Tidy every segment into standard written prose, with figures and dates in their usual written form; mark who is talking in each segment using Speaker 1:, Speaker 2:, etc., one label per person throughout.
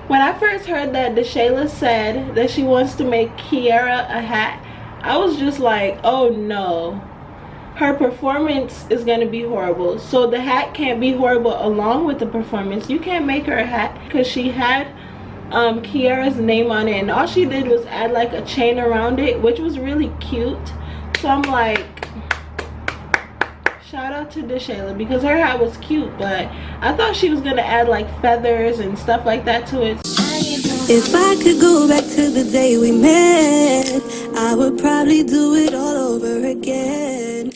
Speaker 1: When I first heard that DeShayla said that she wants to make Kiara a hat, I was just like, oh no. Her performance is going to be horrible. So the hat can't be horrible along with the performance. You can't make her a hat because she had Kiara's name on it, and all she did was add like a chain around it, which was really cute. So I'm like, shout out to DeShayla, because her hat was cute, but I thought she was gonna add like feathers and stuff like that to it.
Speaker 2: If I could go back to the day we met, I would probably do it all over again.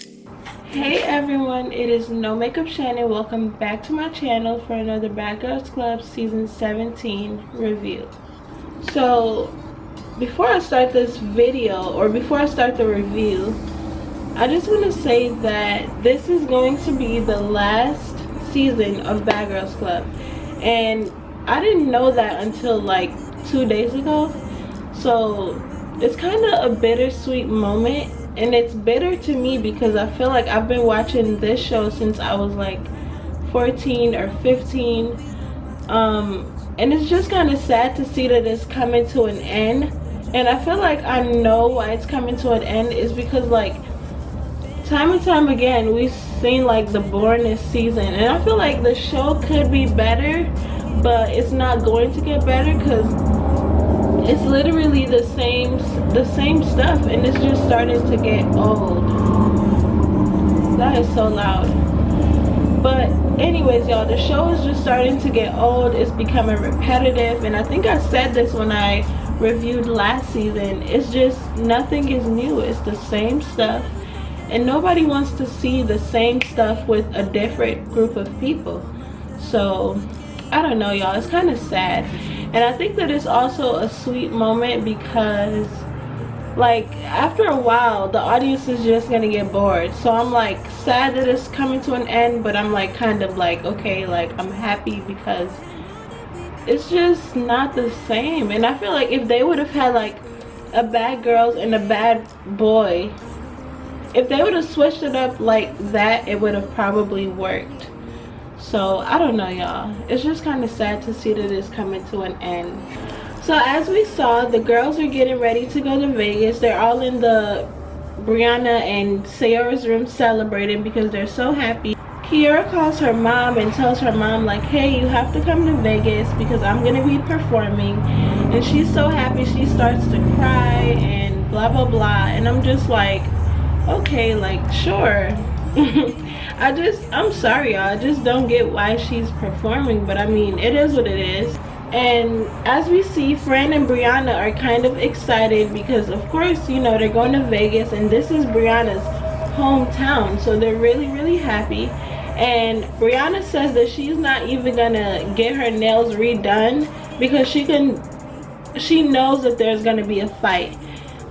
Speaker 1: Hey everyone, it is No Makeup Shannon. Welcome back to my channel for another Bad Girls Club season 17 review. So before I start this video, or before I start the review, I just want to say that this is going to be the last season of Bad Girls Club, and I didn't know that until like 2 days ago. So it's kind of a bittersweet moment. And it's bitter to me because I feel like I've been watching this show since I was like 14 or 15. And it's just kind of sad to see that it's coming to an end. And I feel like I know why it's coming to an end is because like time and time again we've seen like the boringest season. And I feel like the show could be better, but it's not going to get better because it's literally the same stuff, and it's just starting to get old. That is so loud. But anyways, y'all, the show is just starting to get old. It's becoming repetitive, and I think I said this when I reviewed last season. It's just nothing is new. It's the same stuff, and nobody wants to see the same stuff with a different group of people. So I don't know, y'all, it's kind of sad. And I think that it's also a sweet moment because like after a while the audience is just gonna get bored. So I'm like sad that it's coming to an end, but I'm like kind of like okay, like I'm happy because it's just not the same. And I feel like if they would have had like a bad girls and a bad boy, if they would have switched it up like that, it would have probably worked. So I don't know, y'all, it's just kind of sad to see that it's coming to an end. So as we saw, the girls are getting ready to go to Vegas. They're all in the Brianna and Sierra's room celebrating because they're so happy. Kiara calls her mom and tells her mom like, hey, you have to come to Vegas because I'm gonna be performing. And she's so happy, she starts to cry and blah blah blah. And I'm just like, okay, like sure. I'm sorry, y'all, I just don't get why she's performing, but I mean, it is what it is. And as we see, Fran and Brianna are kind of excited because of course, you know, they're going to Vegas and this is Brianna's hometown, so they're really happy. And Brianna says that she's not even gonna get her nails redone because she knows that there's gonna be a fight.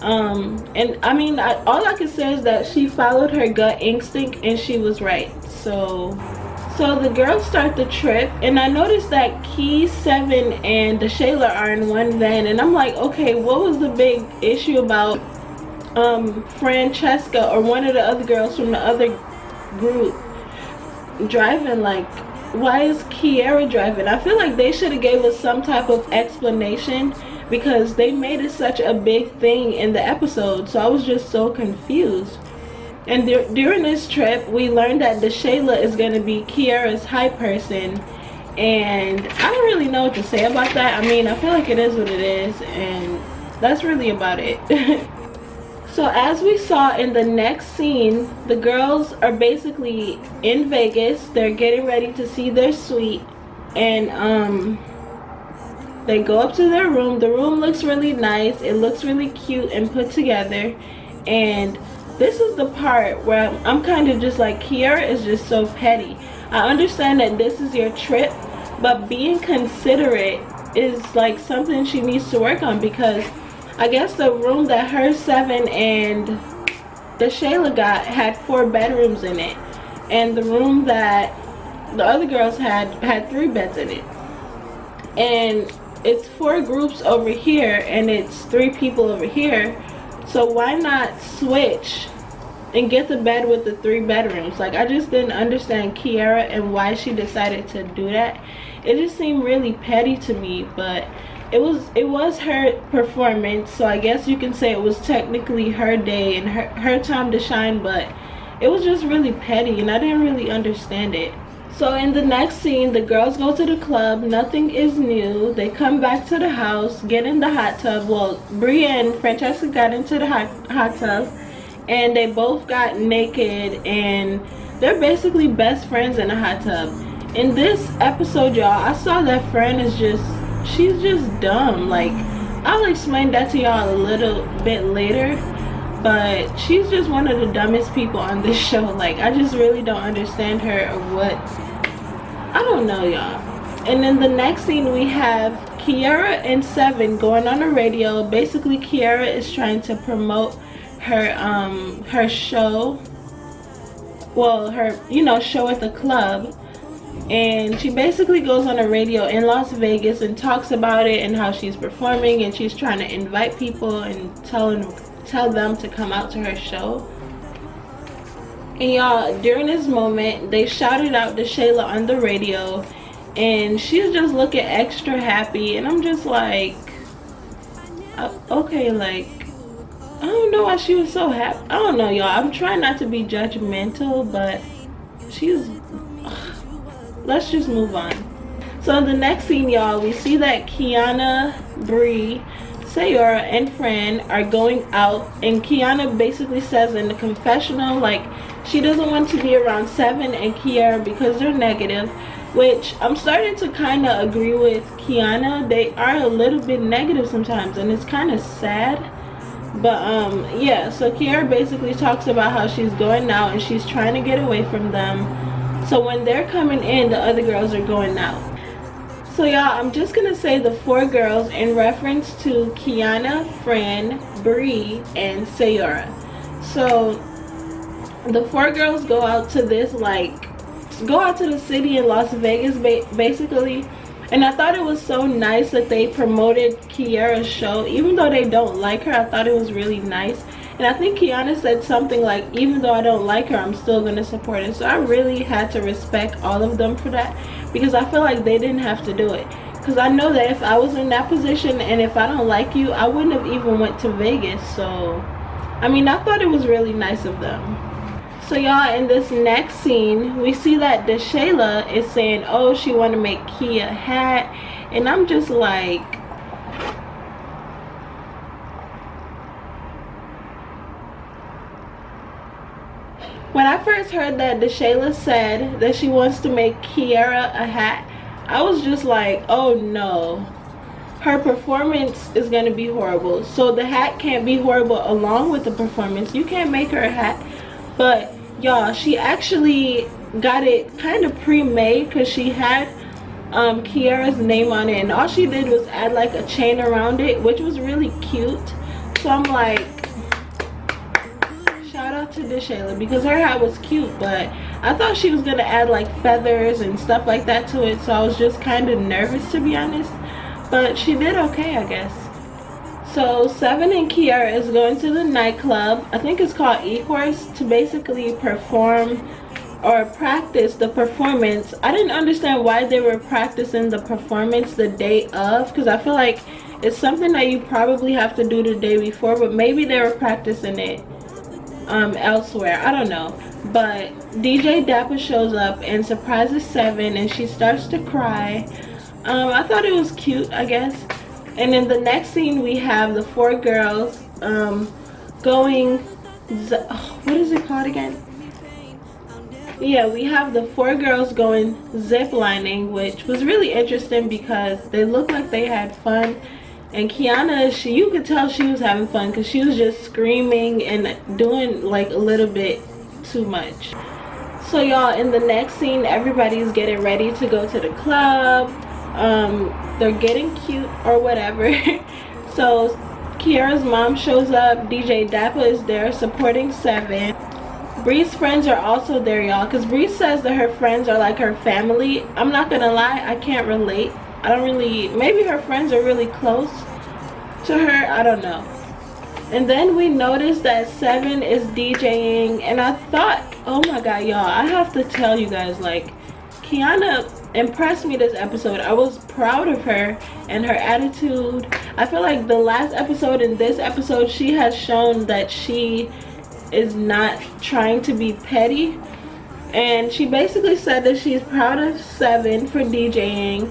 Speaker 1: And I mean, all I can say is that she followed her gut instinct and she was right. So the girls start the trip, and I noticed that Key, Seven, and DeShayla are in one van, and I'm like, okay, what was the big issue about Francesca or one of the other girls from the other group driving? Like, why is Kiara driving? I feel like they should have gave us some type of explanation because they made it such a big thing in the episode. So I was just so confused. And during this trip, we learned that DeShayla is going to be Kiara's hype person. And I don't really know what to say about that. I mean, I feel like it is what it is, and that's really about it. So as we saw in the next scene, the girls are basically in Vegas. They're getting ready to see their suite, and they go up to their room. The room looks really nice. It looks really cute and put together. And this is the part where I'm kind of just like, Kiara is just so petty. I understand that this is your trip, but being considerate is like something she needs to work on, because I guess the room that her, Seven, and DeShayla got had 4 bedrooms in it, and the room that the other girls had 3 beds in it. And it's 4 groups over here and it's 3 people over here. So why not switch and get the bed with the 3 bedrooms? Like, I just didn't understand Kiara and why she decided to do that. it just seemed really petty to me. But it was her performance, so I guess you can say it was technically her day and her time to shine, but it was just really petty and I didn't really understand it. So in the next scene, the girls go to the club. Nothing is new. They come back to the house, get in the hot tub. Well, Bria and Francesca got into the hot tub, and they both got naked, and they're basically best friends in a hot tub. In this episode, y'all, I saw that Fran is she's just dumb. Like, I'll explain that to y'all a little bit later, but she's just one of the dumbest people on this show. Like, I just really don't understand her or what. I don't know, y'all. And then the next scene, we have Kiara and Seven going on the radio. Basically, Kiara is trying to promote her show, well, her show at the club, and she basically goes on the radio in Las Vegas and talks about it and how she's performing, and she's trying to invite people and tell them to come out to her show. And y'all, during this moment, they shouted out to Shayla on the radio, and she's just looking extra happy, and I'm just like, okay, like, I don't know why she was so happy. I don't know, y'all. I'm trying not to be judgmental, but let's just move on. So in the next scene, y'all, we see that Kiana, Bree, Sayora, and Fran are going out, and Kiana basically says in the confessional, like, she doesn't want to be around Seven and Kiara because they're negative, which I'm starting to kind of agree with Kiana. They are a little bit negative sometimes, and it's kind of sad. But yeah, so Kiara basically talks about how she's going out and she's trying to get away from them. So when they're coming in, the other girls are going out. So y'all, I'm just gonna say the four girls in reference to Kiana, Fran, Bree, and Sayora. So the four girls go out to this, like, go out to the city in Las Vegas basically. And I thought it was so nice that they promoted Kiara's show. Even though they don't like her, I thought it was really nice. And I think Kiana said something like, even though I don't like her, I'm still going to support her. So I really had to respect all of them for that, because I feel like they didn't have to do it. Because I know that if I was in that position and if I don't like you, I wouldn't have even went to Vegas. So, I mean, I thought it was really nice of them. So y'all, in this next scene, we see that Shayla is saying, oh, she want to make Kia a hat. And I'm just like, when I first heard that Shayla said that she wants to make Kiara a hat, I was just like, oh no, her performance is going to be horrible. So the hat can't be horrible along with the performance. You can't make her a hat. But y'all, she actually got it kind of pre-made, because she had Kiara's name on it, and all she did was add like a chain around it, which was really cute. So I'm like, shout out to Shayla, because her hat was cute, but I thought she was gonna add like feathers and stuff like that to it, so I was just kind of nervous, to be honest. But she did okay, I guess. So Seven and Kiara is going to the nightclub, I think it's called E-Horse, to basically perform or practice the performance. I didn't understand why they were practicing the performance the day of, because I feel like it's something that you probably have to do the day before, but maybe they were practicing it elsewhere. I don't know. But DJ Dapper shows up and surprises Seven, and she starts to cry. I thought it was cute, I guess. And in the next scene, we have the four girls going, what is it called again? Yeah, we have the four girls going zip lining, which was really interesting because they looked like they had fun. And Kiana, you could tell she was having fun because she was just screaming and doing like a little bit too much. So y'all, in the next scene, everybody's getting ready to go to the club. They're getting cute or whatever. So Kiara's mom shows up. DJ Dappa is there supporting Seven. Bree's friends are also there, y'all, because Bree says that her friends are like her family. I'm not gonna lie, I can't relate. I don't really, maybe her friends are really close to her, I don't know. And then we noticed that Seven is DJing, and I thought, oh my god, y'all, I have to tell you guys, like, Kiana, impressed me this episode. I was proud of her and her attitude. I feel like the last episode and this episode, she has shown that she is not trying to be petty. And she basically said that she's proud of Seven for DJing,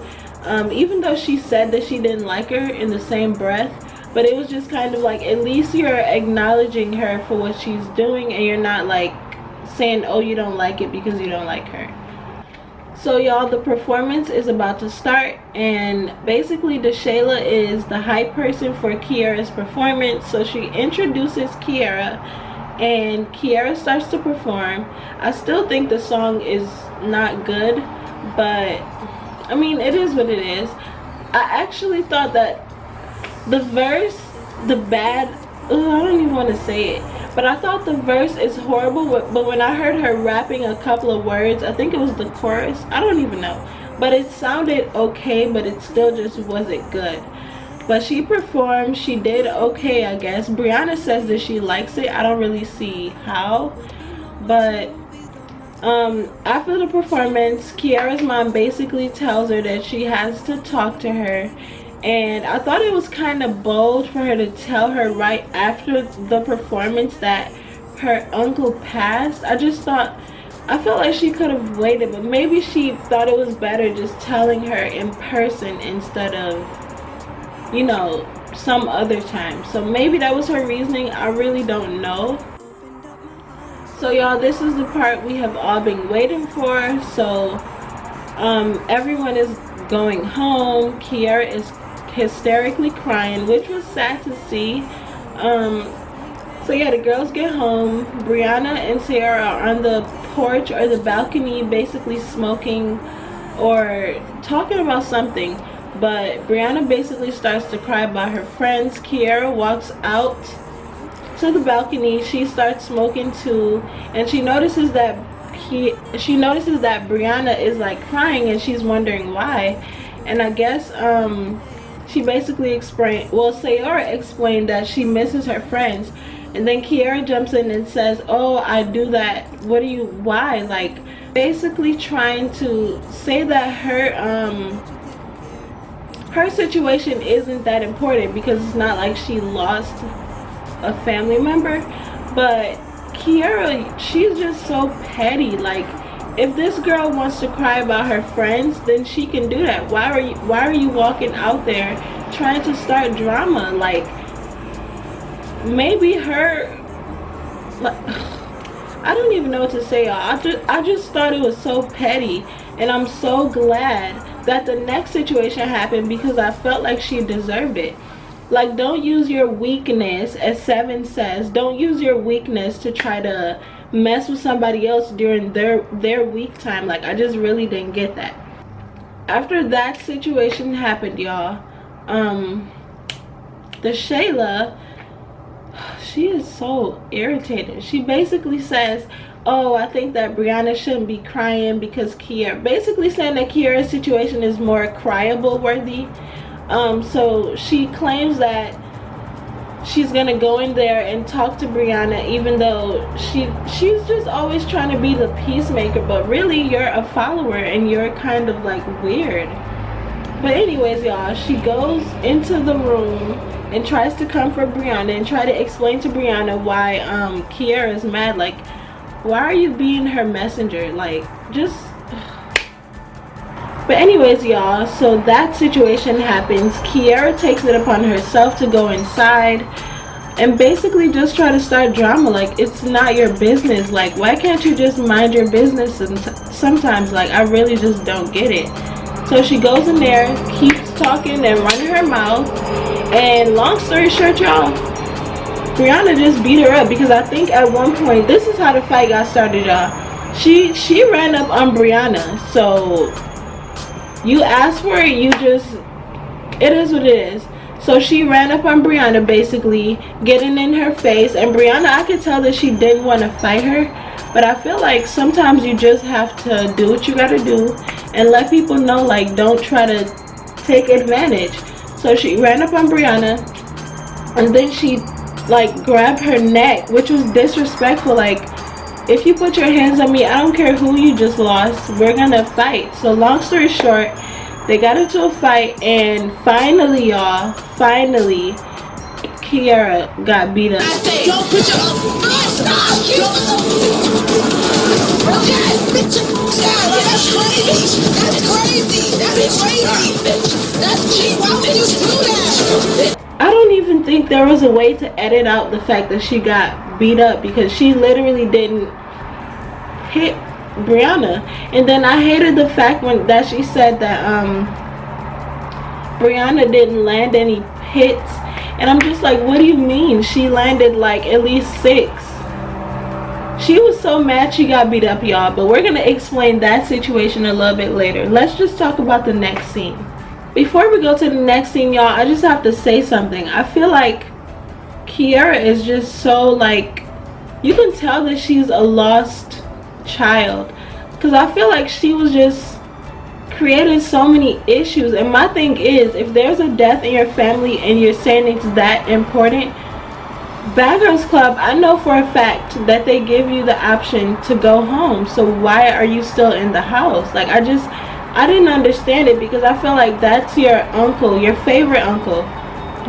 Speaker 1: even though she said that she didn't like her in the same breath. But it was just kind of like, at least you're acknowledging her for what she's doing, and you're not like saying, oh, you don't like it because you don't like her. So y'all, the performance is about to start, and basically DeShayla is the hype person for Kiara's performance. So she introduces Kiara, and Kiara starts to perform. I still think the song is not good, but I mean, it is what it is. I actually thought that the verse, I don't even want to say it, but I thought the verse is horrible. But when I heard her rapping a couple of words, I think it was the chorus, I don't even know, but it sounded okay, but it still just wasn't good. But she performed, she did okay, I guess. Brianna says that she likes it. I don't really see how, but after the performance, Kiara's mom basically tells her that she has to talk to her. And I thought it was kind of bold for her to tell her right after the performance that her uncle passed. I felt like she could have waited, but maybe she thought it was better just telling her in person instead of, you know, some other time. So maybe that was her reasoning. I really don't know. So y'all, this is the part we have all been waiting for. So everyone is going home. Kiara is hysterically crying, which was sad to see. So yeah, the girls get home. Brianna and Sarah are on the porch or the balcony, basically smoking or talking about something. But Brianna basically starts to cry about her friends. Kiara walks out to the balcony. She starts smoking too, and she notices that Brianna is like crying, and she's wondering why. And I guess she basically Sayora explained that she misses her friends. And then Kiara jumps in and says, oh, I do that, why? Like, basically trying to say that her situation isn't that important, because it's not like she lost a family member. But Kiara, she's just so petty. Like, if this girl wants to cry about her friends, then she can do that. Why are you walking out there trying to start drama? Like, maybe I don't even know what to say, y'all. I just thought it was so petty, and I'm so glad that the next situation happened, because I felt like she deserved it. Like, don't use your weakness, as Seven says, don't use your weakness to try to mess with somebody else during their weak time. Like, I just really didn't get that. After that situation happened, y'all, DeShayla, she is so irritated. She basically says, oh, I think that Brianna shouldn't be crying because Kiara, basically saying that Kiara's situation is more cryable worthy. So she claims that she's gonna go in there and talk to Brianna, even though she's just always trying to be the peacemaker, but really you're a follower and you're kind of like weird. But anyways, y'all, she goes into the room and tries to comfort Brianna and try to explain to Brianna why Kiara is mad. Like, why are you being her messenger? Like, just... But anyways, y'all, so that situation happens. Kiara takes it upon herself to go inside and basically just try to start drama. Like, it's not your business. Like, why can't you just mind your business sometimes? Like, I really just don't get it. So she goes in there, keeps talking and running her mouth, and long story short, y'all, Brianna just beat her up, because I think at one point, this is how the fight got started, y'all. She ran up on Brianna. So you asked for it, it is what it is. So she ran up on Brianna, basically getting in her face, and Brianna, I could tell that she didn't want to fight her, but I feel like sometimes you just have to do what you gotta do and let people know, like, don't try to take advantage. So she ran up on Brianna, and then she like grabbed her neck, which was disrespectful. Like, if you put your hands on me, I don't care who you just lost, we're gonna fight. So long story short, they got into a fight, and finally, y'all, finally, Kiara got beat up.
Speaker 3: Don't put your stop! That's crazy! That's crazy! That's crazy! That's cheap! Why would you do that?
Speaker 1: I don't even think there was a way to edit out the fact that she got beat up, because she literally didn't hit Brianna. And then I hated the fact that she said that Brianna didn't land any hits, and I'm just like, what do you mean? She landed like at least 6. She was so mad she got beat up, y'all, but we're gonna explain that situation a little bit later. Let's just talk about the next scene. Before we go to the next scene, y'all, I just have to say something. I feel like Kiara is just so, like, you can tell that she's a lost child, because I feel like she was just creating so many issues. And my thing is, if there's a death in your family and you're saying it's that important, Bad Girls Club, I know for a fact that they give you the option to go home. So why are you still in the house? Like, I didn't understand it, because I feel like that's your uncle, your favorite uncle.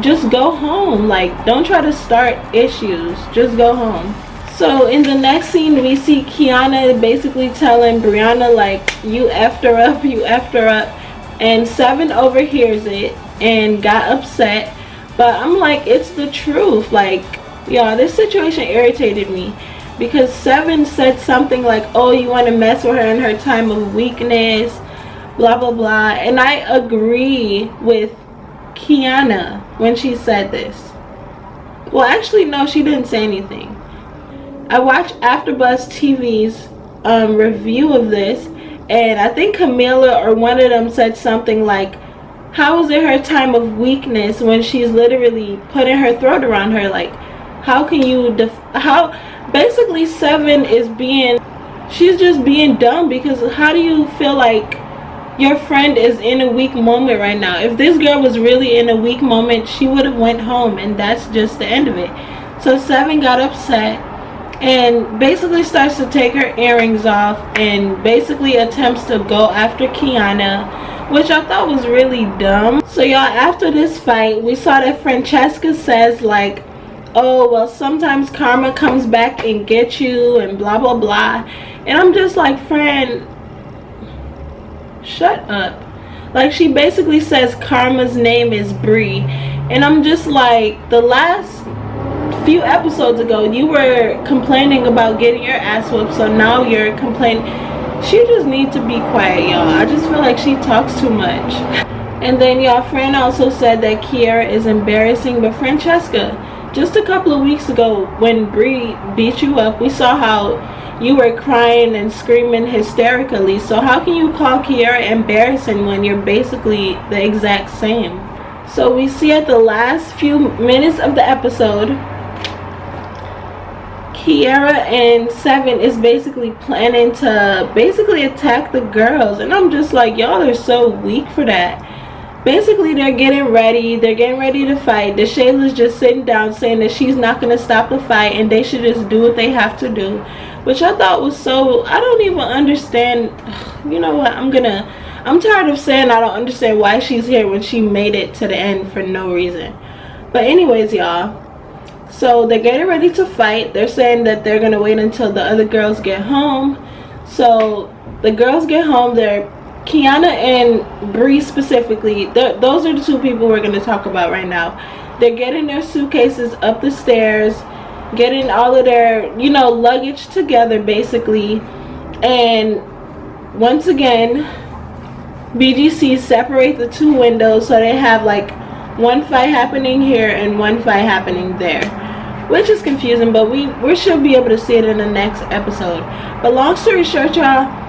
Speaker 1: Just go home. Like, don't try to start issues. Just go home. So in the next scene, we see Kiana basically telling Brianna, like, you effed her up, you effed her up. And Seven overhears it and got upset. But I'm like, it's the truth. Like, y'all, this situation irritated me, because Seven said something like, oh, you want to mess with her in her time of weakness, blah blah blah. And I agree with Kiana when she said this. Well, actually, no, she didn't say anything. I watched AfterBuzz TV's review of this, and I think Camila or one of them said something like, how is it her time of weakness when she's literally putting her throat around her? Like, how can you basically Seven is she's just being dumb, because how do you feel like your friend is in a weak moment right now? If this girl was really in a weak moment, she would have went home, and that's just the end of it. So Seven got upset and basically starts to take her earrings off, and basically attempts to go after Kiana, which I thought was really dumb. So y'all, after this fight, we saw that Francesca says, like, oh, well, sometimes karma comes back and gets you, and blah blah blah. And I'm just like, friend, shut up. Like, she basically says karma's name is Bree, and I'm just like, the last few episodes ago you were complaining about getting your ass whooped, so now you're complaining. She just needs to be quiet, y'all. I just feel like she talks too much. And then y'all, Fran also said that Kiara is embarrassing. But Francesca, just a couple of weeks ago when Bree beat you up, we saw how you were crying and screaming hysterically. So how can you call Kiara embarrassing when you're basically the exact same? So we see at the last few minutes of the episode, Kiara and Seven is basically planning to basically attack the girls, and I'm just like, y'all are so weak for that. Basically, they're getting ready to fight. The Shayla's just sitting down saying that she's not going to stop the fight, and they should just do what they have to do, which I thought was so, I don't even understand. You know what, I'm tired of saying I don't understand why she's here when she made it to the end for no reason. But anyways, y'all, so they're getting ready to fight. They're saying that they're going to wait until the other girls get home. So the girls get home. They're Kiana and Bree specifically. Those are the two people we're going to talk about right now. They're getting their suitcases up the stairs, getting all of their, you know, luggage together basically. And once again, BGC separate the two windows, so they have like one fight happening here and one fight happening there, which is confusing, but we should be able to see it in the next episode. But long story short, y'all,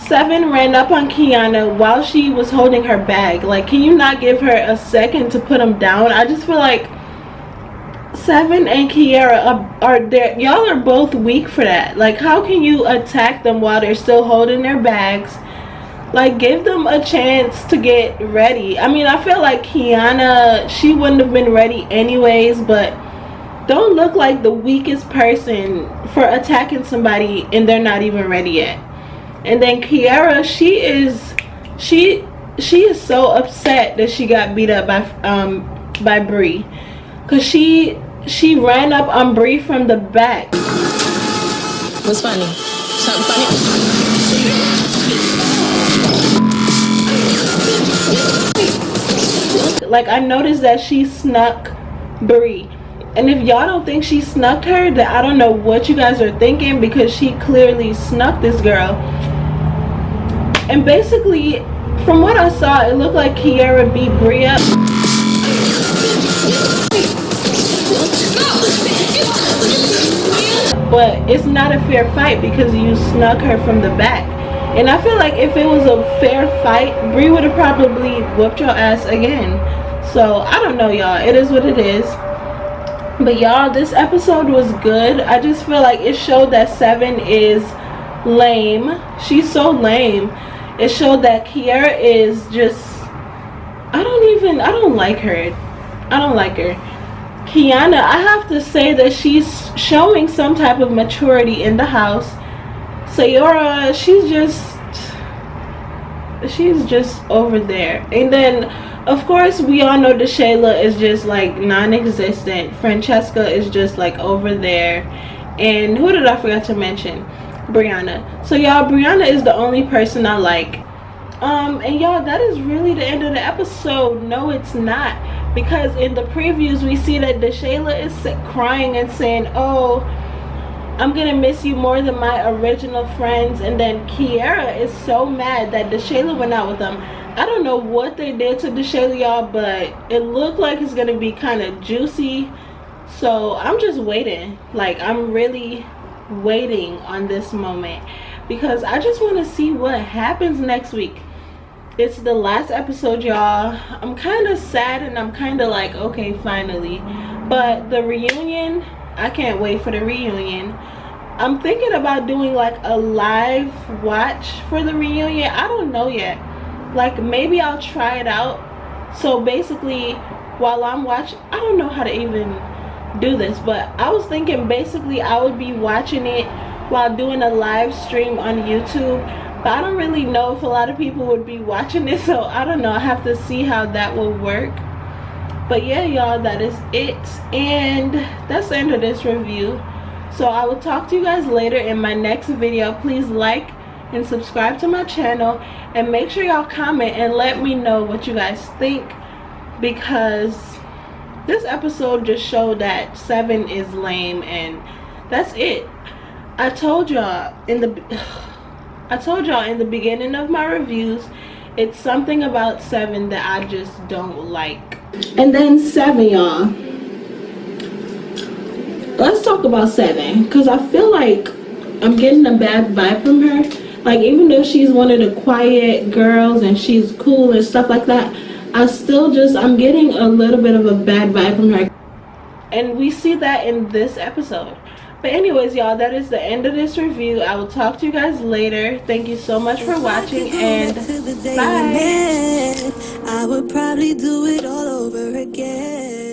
Speaker 1: Seven ran up on Kiana while she was holding her bag. Like, can you not give her a second to put them down? I just feel like Seven and Kiara are there. Y'all are both weak for that. Like, how can you attack them while they're still holding their bags? Like, give them a chance to get ready. I mean, I feel like Kiana, she wouldn't have been ready anyways, but don't look like the weakest person for attacking somebody and they're not even ready yet. And then Kiara, she is so upset that she got beat up by Bree, cause she ran up on Bree from the back.
Speaker 3: What's funny? Something funny?
Speaker 1: Like, I noticed that she snuck Bree, and if y'all don't think she snuck her, then I don't know what you guys are thinking, because she clearly snuck this girl. And basically, from what I saw, it looked like Kiara beat Bree up. But it's not a fair fight because you snuck her from the back. And I feel like if it was a fair fight, Bree would have probably whooped your ass again. So I don't know, y'all. It is what it is. But y'all, this episode was good. I just feel like it showed that Seven is lame. She's so lame. It showed that Kiara is just, I don't like her. I don't like her. Kiana, I have to say that she's showing some type of maturity in the house. Sayora, she's just over there. And then, of course, we all know that Shayla is just like non-existent. Francesca is just like over there. And who did I forget to mention? Brianna. So y'all, Brianna is the only person I like. And y'all, that is really the end of the episode. No, it's not, because in the previews we see that Shayla is crying and saying, oh, I'm gonna miss you more than my original friends. And then Kiara is so mad that Shayla went out with them. I don't know what they did to Shayla, y'all, but it looked like it's gonna be kind of juicy. So I'm just waiting. Like, I'm really waiting on this moment, because I just want to see what happens next week. It's the last episode, y'all. I'm kind of sad, and I'm kind of like, okay, finally. But the reunion, I can't wait for the reunion. I'm thinking about doing like a live watch for the reunion. I don't know yet. Like, maybe I'll try it out. So basically, while I'm watching, I don't know how to even do this, but I was thinking basically I would be watching it while doing a live stream on YouTube. But I don't really know if a lot of people would be watching it, so I don't know. I have to see how that will work. But yeah, y'all, that is it, and that's the end of this review. So I will talk to you guys later in my next video. Please like and subscribe to my channel, and make sure y'all comment and let me know what you guys think, because this episode just showed that Seven is lame, and that's it. I told y'all in the beginning of my reviews, it's something about Seven that I just don't like. And then Seven, y'all, let's talk about Seven, because I feel like I'm getting a bad vibe from her. Like, even though she's one of the quiet girls and she's cool and stuff like that, I'm getting a little bit of a bad vibe from her. And we see that in this episode. But anyways, y'all, that is the end of this review. I will talk to you guys later. Thank you so much for watching, and bye.
Speaker 2: I would probably do it all over again.